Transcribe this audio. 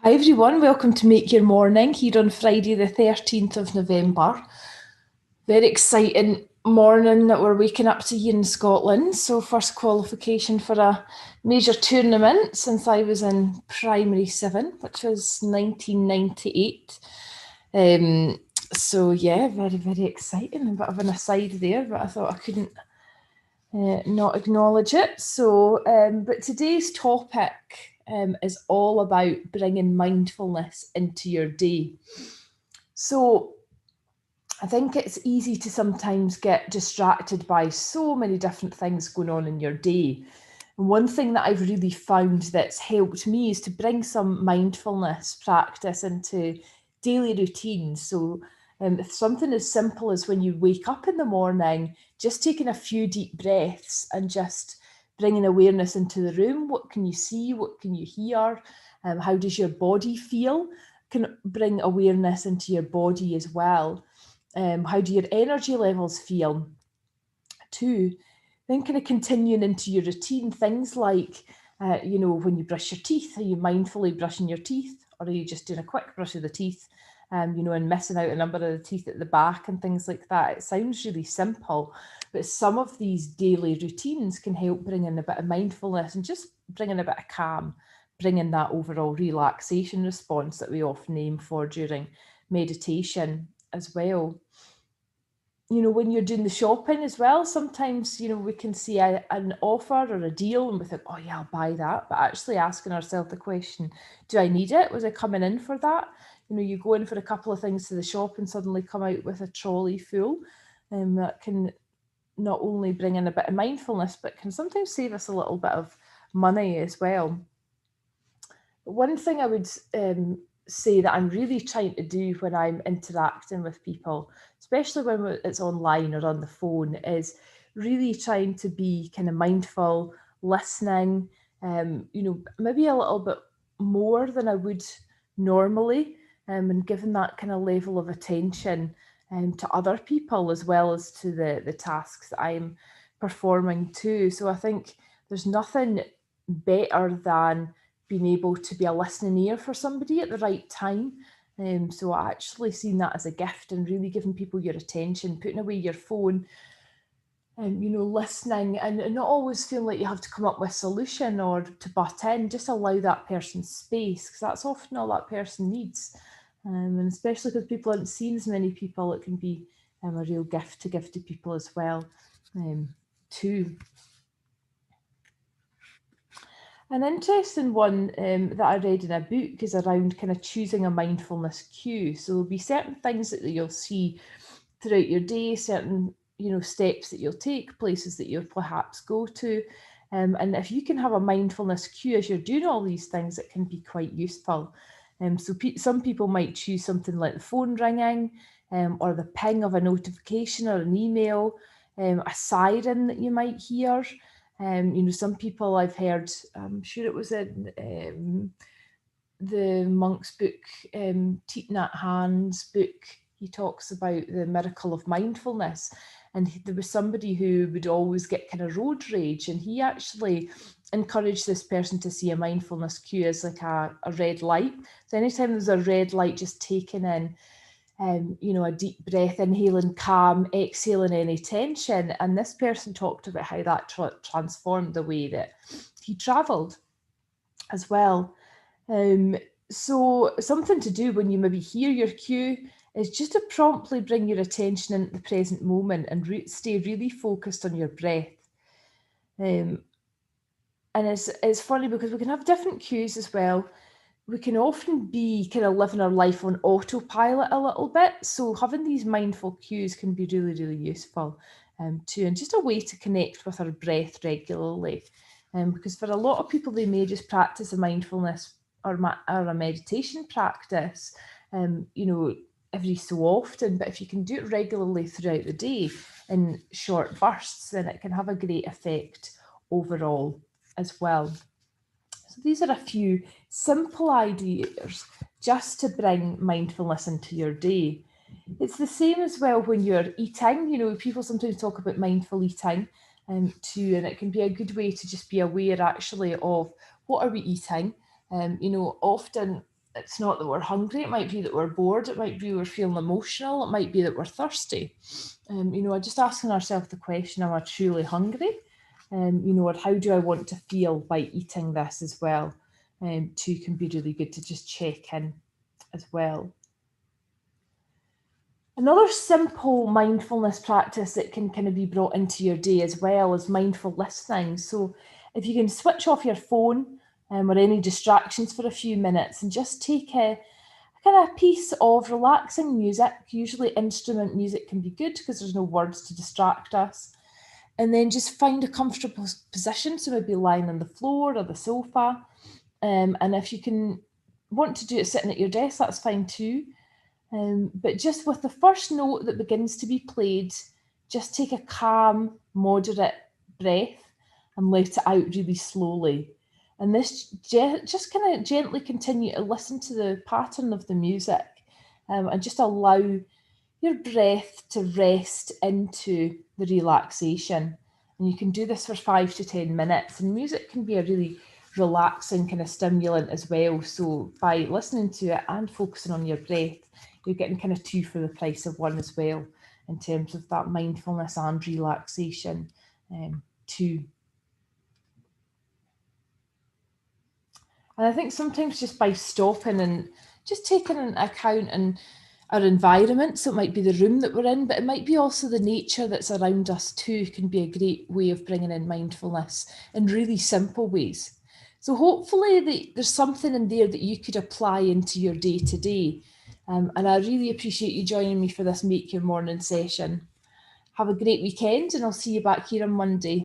Hi everyone, welcome to Make Your Morning here on Friday the 13th of November. Very exciting morning that we're waking up to here in Scotland. So first qualification for a major tournament since I was in primary 7, which was 1998. So yeah, very, very exciting. A bit of an aside there, but I thought I couldn't not acknowledge it. But today's topic is all about bringing mindfulness into your day. So, I think it's easy to sometimes get distracted by so many different things going on in your day. And one thing that I've really found that's helped me is to bring some mindfulness practice into daily routines. If something as simple as when you wake up in the morning, just taking a few deep breaths and just bringing awareness into the room. What can you see? What can you hear? How does your body feel? Can bring awareness into your body as well. How do your energy levels feel? Too. Then kind of continuing into your routine, things like, when you brush your teeth, are you mindfully brushing your teeth? Or are you just doing a quick brush of the teeth, and missing out a number of the teeth at the back and things like that? It sounds really simple, but some of these daily routines can help bring in a bit of mindfulness and just bring in a bit of calm, bring in that overall relaxation response that we often aim for during meditation as well. When you're doing the shopping as well, sometimes, we can see an offer or a deal and we think, oh yeah, I'll buy that. But actually asking ourselves the question, do I need it? Was I coming in for that? You go in for a couple of things to the shop and suddenly come out with a trolley full. That can not only bring in a bit of mindfulness, but can sometimes save us a little bit of money as well. One thing I would say that I'm really trying to do when I'm interacting with people, especially when it's online or on the phone, is really trying to be kind of mindful, listening, maybe a little bit more than I would normally, and giving that kind of level of attention to other people as well as to the tasks that I'm performing too. So I think there's nothing better than being able to be a listening ear for somebody at the right time. So I actually seen that as a gift and really giving people your attention, putting away your phone, and listening and not always feeling like you have to come up with a solution or to butt in. Just allow that person space because that's often all that person needs. And especially because people aren't seen as many people, it can be a real gift to give to people as well, too. An interesting one that I read in a book is around kind of choosing a mindfulness cue. So there'll be certain things that you'll see throughout your day, certain steps that you'll take, places that you'll perhaps go to, and if you can have a mindfulness cue as you're doing all these things, it can be quite useful. Some people might choose something like the phone ringing, or the ping of a notification or an email, a siren that you might hear. Some people I've heard, I'm sure it was in the monk's book, Thich Nhat Hanh's book, he talks about the miracle of mindfulness. And there was somebody who would always get kind of road rage, and he actually encouraged this person to see a mindfulness cue as like a red light. So anytime there's a red light, just taking in a deep breath, inhaling calm, exhaling any tension. And this person talked about how that transformed the way that he travelled as well. So something to do when you maybe hear your cue is just to promptly bring your attention into the present moment and stay really focused on your breath. Um, and it's funny because we can have different cues as well. We can often be kind of living our life on autopilot a little bit. So having these mindful cues can be really, really useful too, and just a way to connect with our breath regularly. Because for a lot of people, they may just practice a mindfulness or a meditation practice, every so often. But if you can do it regularly throughout the day in short bursts, then it can have a great effect overall as well. So these are a few simple ideas just to bring mindfulness into your day. It's the same as well when you're eating. People sometimes talk about mindful eating too, and it can be a good way to just be aware actually of what are we eating. Often it's not that we're hungry, it might be that we're bored, it might be we're feeling emotional, it might be that we're thirsty. Just asking ourselves the question, am I truly hungry? Or how do I want to feel by eating this as well? Too can be really good to just check in as well. Another simple mindfulness practice that can kind of be brought into your day as well is mindful listening. So if you can switch off your phone or any distractions for a few minutes and just take a kind of piece of relaxing music, usually instrument music can be good because there's no words to distract us. And then just find a comfortable position, so maybe lying on the floor or the sofa. And if you can want to do it sitting at your desk, that's fine too. But just with the first note that begins to be played, just take a calm, moderate breath and let it out really slowly. And this just kind of gently continue to listen to the pattern of the music and just allow your breath to rest into the relaxation. And you can do this for 5 to 10 minutes. And music can be a really relaxing kind of stimulant as well. So by listening to it and focusing on your breath, you're getting kind of 2 for the price of 1 as well in terms of that mindfulness and relaxation too. And I think sometimes just by stopping and just taking into account and our environment, so it might be the room that we're in, but it might be also the nature that's around us too, can be a great way of bringing in mindfulness in really simple ways. So hopefully there's something in there that you could apply into your day to day. And I really appreciate you joining me for this Make Your Morning session. Have a great weekend, and I'll see you back here on Monday.